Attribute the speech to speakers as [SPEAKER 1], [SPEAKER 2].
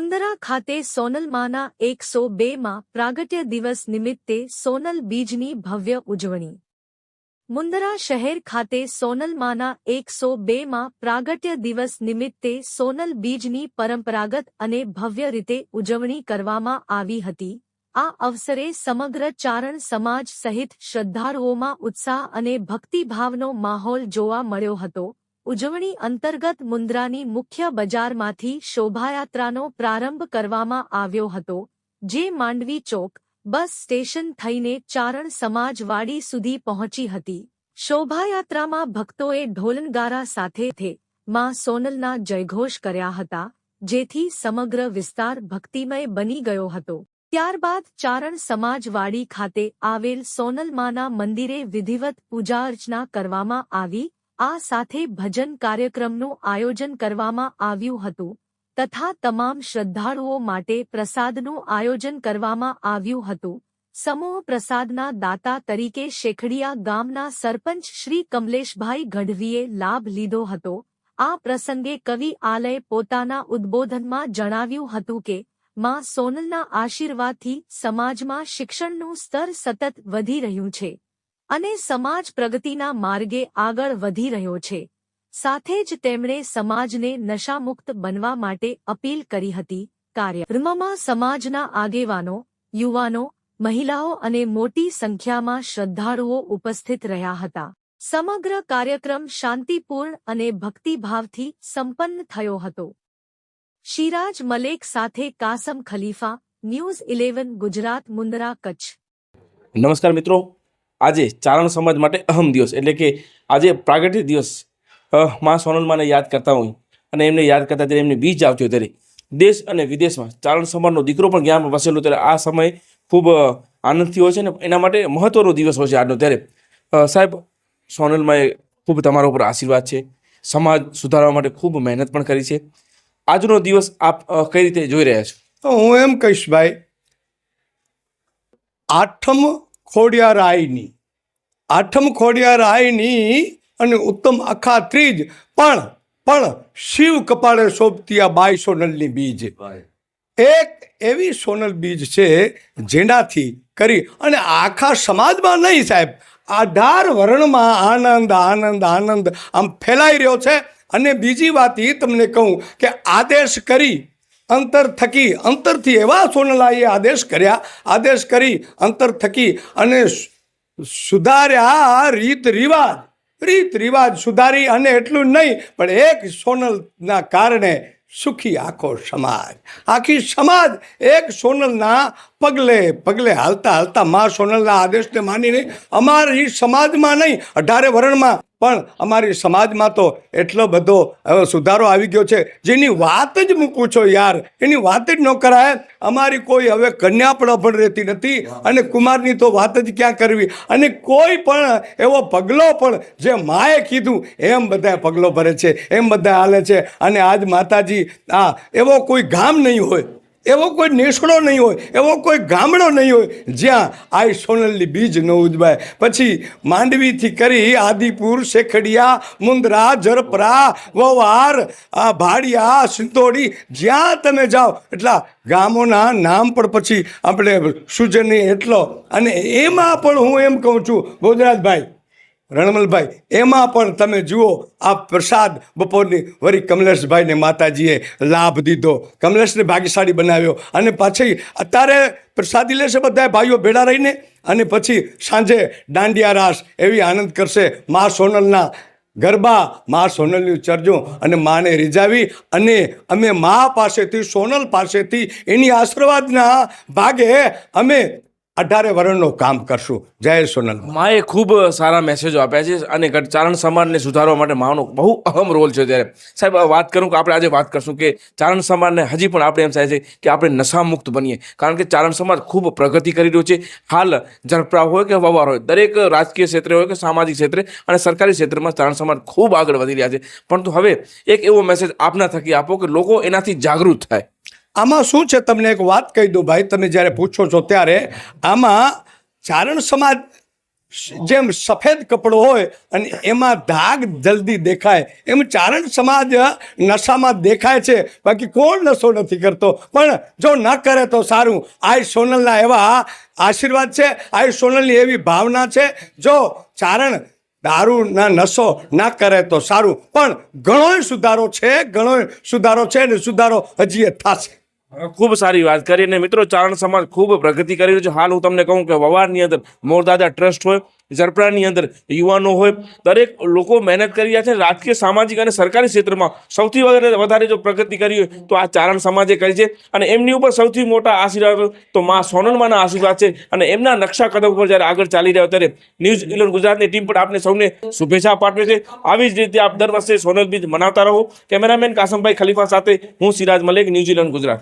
[SPEAKER 1] મુંદરા ખાતે સોનલમાના 102માં પ્રાગટ્ય દિવસ નિમિત્તે સોનલ બીજની ભવ્ય ઉજવણી। મુંદરા શહેર ખાતે સોનલમાના 102માં પ્રાગટ્ય દિવસ નિમિત્તે સોનલ બીજની પરંપરાગત અને ભવ્ય રીતે ઉજવણી કરવામાં આવી હતી। આ અવસરે સમગ્ર ચારણ સમાજ સહિત શ્રદ્ધાળુઓમાં ઉત્સાહ અને ભક્તિભાવનો માહોલ જોવા મળ્યો હતો। ઉજવણી અંતર્ગત મુંદ્રાની મુખ્ય બજારમાંથી શોભાયાત્રાનો પ્રારંભ કરવામાં આવ્યો હતો, જે માંડવી ચોક બસ સ્ટેશન થઈને ચારણ સમાજ વાડી સુધી પહોંચી હતી। શોભાયાત્રામાં ભક્તોએ ઢોલનગારા સાથે માં સોનલના જયઘોષ કર્યા હતા, જેથી સમગ્ર વિસ્તાર ભક્તિમય બની ગયો હતો। ત્યારબાદ ચારણ સમાજ વાડી ખાતે આવેલ સોનલમાના મંદિરે વિધિવત પૂજા અર્ચના કરવામાં આવી। આ સાથે ભજન કાર્યક્રમનું આયોજન કરવામાં આવ્યું હતું તથા તમામ શ્રદ્ધાળુઓ માટે પ્રસાદનું આયોજન કરવામાં આવ્યું હતું। સમૂહ પ્રસાદના દાતા તરીકે શેખડિયા ગામના સરપંચ શ્રી કમલેશભાઈ ગઢવીએ લાભ લીધો હતો। આ પ્રસંગે કવિ આલયે પોતાના ઉદ્બોધનમાં જણાવ્યું હતું કે માં સોનલના આશીર્વાદથી સમાજમાં શિક્ષણનું સ્તર સતત વધી રહ્યું છે અને સમાજ પ્રગતિના માર્ગે આગળ વધી રહ્યો છે। સાથે જ તેમણે સમાજને નશામુક્ત બનવા માટે અપીલ કરી હતી। કાર્યક્રમમાં સમાજના આગેવાનો, યુવાનો, મહિલાઓ અને મોટી સંખ્યામાં શ્રદ્ધાળુઓ ઉપસ્થિત રહ્યા હતા। સમગ્ર કાર્યક્રમ શાંતિપૂર્ણ અને ભક્તિભાવથી સંપન્ન થયો હતો। શિરાજ મલેક સાથે કાસમ ખલીફા, ન્યૂઝ 11 ગુજરાત, મુંદરા, કચ્છ।
[SPEAKER 2] નમસ્કાર મિત્રો, આજે ચારણ સમાજ માટે અહમ દિવસ એટલે કે આજે પ્રાગટ્ય દિવસ માં સોનલમાને યાદ કરતા હોય અને એમને યાદ કરતા ત્યારે એમને બીજ આવતી હોય ત્યારે દેશ અને વિદેશમાં ચારણ સમાજનો દીકરો પણ જ્ઞાન વસેલો ત્યારે આ સમય ખૂબ આનંદથી હોય છે ને એના માટે મહત્વનો દિવસ હોય છે આજનો। ત્યારે સાહેબ, સોનલમાએ ખૂબ તમારા ઉપર આશીર્વાદ છે, સમાજ સુધારવા માટે ખૂબ મહેનત પણ કરી છે। આજનો દિવસ આપ કઈ રીતે જોઈ રહ્યા છો?
[SPEAKER 3] તો હું એમ કહીશ ભાઈ, આઠમ ખોડિયાર આઈની અને ઉત્તમ અખા ત્રીજ પણ શિવ કપાળે શોભતી આ બાઈ સોનલની બીજ એક એવી સોનલ બીજ છે જેનાથી કરી અને આખા સમાજમાં નહીં સાહેબ, 18 વર્ણમાં આનંદ આનંદ આનંદ આમ ફેલાઈ રહ્યો છે। અને બીજી વાત એ તમને કહું કે આદેશ કરી અંતરથી એવા સોનલાએ આદેશ કરી અંતર થકી અને સુધાર્યા રીત રિવાજ સુધારી અને એટલું નહીં પણ એક સોનલના કારણે સુખી આખી સમાજ એક સોનલના પગલે હાલતા માં સોનલના આદેશને માનીને અમારી સમાજમાં નહીં 18 વર્ણમાં પણ અમારી સમાજમાં તો એટલો બધો હવે સુધારો આવી ગયો છે જેની વાત જ મૂકું છો યાર, એની વાત જ ન કરાય। અમારી કોઈ હવે કન્યા પણ રહેતી નથી અને કુમારની તો વાત જ ક્યાં કરવી। અને કોઈ પણ એવો પગલો પણ જે માએ કીધું એમ બધા પગલો ભરે છે, એમ બધા હાલે છે। અને આજ માતાજી એવો કોઈ ગામ નહીં હોય, એવો કોઈ નેસડો નહીં હોય, એવો કોઈ ગામડો નહીં હોય જ્યાં આ સોનલની બીજ ન ઉજવાય। પછી માંડવીથી કરી આદિપુર, શેખડિયા, મુંદ્રા, જરપરા, વવાર, ભાડિયા, સિંતોડી, જ્યાં તમે જાઓ એટલા ગામોના નામ પણ પછી આપણે સૂજની એટલો। અને એમાં પણ હું એમ કહું છું ગોજરાજભાઈ, રણમલભાઈ, એમાં પણ તમે જુઓ આ પ્રસાદ બપોરની વળી કમલેશભાઈને માતાજીએ લાભ દીધો, કમલેશને ભાગ્યશાળી બનાવ્યો અને પછી અત્યારે પ્રસાદી લેશે બધા ભાઈઓ ભેળા રહીને અને પછી સાંજે દાંડિયા રાસ એવી આનંદ કરશે। મા સોનલના ગરબા, મા સોનલનું ચરજું અને માને રીઝાવી અને અમે મા પાસેથી, સોનલ પાસેથી એની આશીર્વાદના ભાગે અમે 18 વર્ણનું કામ કરશું। જય સોનલ।
[SPEAKER 2] માએ ખૂબ સારા મેસેજો આપ્યા છે અને ચારણ સમાજને સુધારવા માટે માનો બહુ અહમ રોલ છે। ત્યારે સાહેબ વાત કરું કે આપણે આજે વાત કરશું કે ચારણ સમાજને હજી પણ આપણે એમ થાય છે કે આપણે નશામુક્ત બનીએ, કારણ કે ચારણ સમાજ ખૂબ પ્રગતિ કરી રહ્યો છે। હાલ ઝડપરા હોય કે વવાર હોય, દરેક રાજકીય ક્ષેત્રે હોય કે સામાજિક ક્ષેત્રે અને સરકારી ક્ષેત્રમાં ચારણ સમાજ ખૂબ આગળ વધી રહ્યા છે। પરંતુ હવે એક એવો મેસેજ આપના થકી આપો કે લોકો એનાથી જાગૃત થાય।
[SPEAKER 3] આમાં શું છે તમને એક વાત કહી દઉં ભાઈ, તમે જ્યારે પૂછો છો ત્યારે આમાં ચારણ સમાજ જેમ સફેદ કપડો હોય અને એમાં ધાગ જલ્દી દેખાય એમ ચારણ સમાજ નશામાં દેખાય છે. બાકી કોણ નશો નથી કરતો, પણ જો ન કરે તો સારું. આ સોનલના એવા આશીર્વાદ છે, આ સોનલની એવી ભાવના છે. જો ચારણ દારૂના નશો ના કરે તો સારું, પણ ઘણોય સુધારો છે, ઘણોય સુધારો છે ને સુધારો હજી એ થશે.
[SPEAKER 2] ખૂબ સારી વાત કરી. અને મિત્રો, ચારણ સમાજ ખૂબ પ્રગતિ કરી રહ્યો છે. હાલ હું તમને કહું કે વવારની અંદર મોરદાદા ટ્રસ્ટ હોય, ઝરપડાની અંદર યુવાનો હોય, દરેક લોકો મહેનત કરી રહ્યા છે. રાજકીય, સામાજિક અને સરકારી ક્ષેત્રમાં સૌથી વધારે જો પ્રગતિ કરી હોય તો આ ચારણ સમાજે કરી છે. અને એમની ઉપર સૌથી મોટા આશીર્વાદ તો મા સોનલમાના આશીર્વાદ છે. અને એમના નકશા કદમ પર જ્યારે આગળ ચાલી રહ્યા ત્યારે ન્યૂઝ 11 ગુજરાતની ટીમ પણ આપને સૌને શુભેચ્છા પાઠવે છે. આવી જ રીતે આપ દર વર્ષે સોનલ બીજ મનાવતા રહો. કેમેરામેન કાસમભાઈ ખલીફા સાથે હું સિરાજ મલેક, ન્યૂઝ 11 ગુજરાત.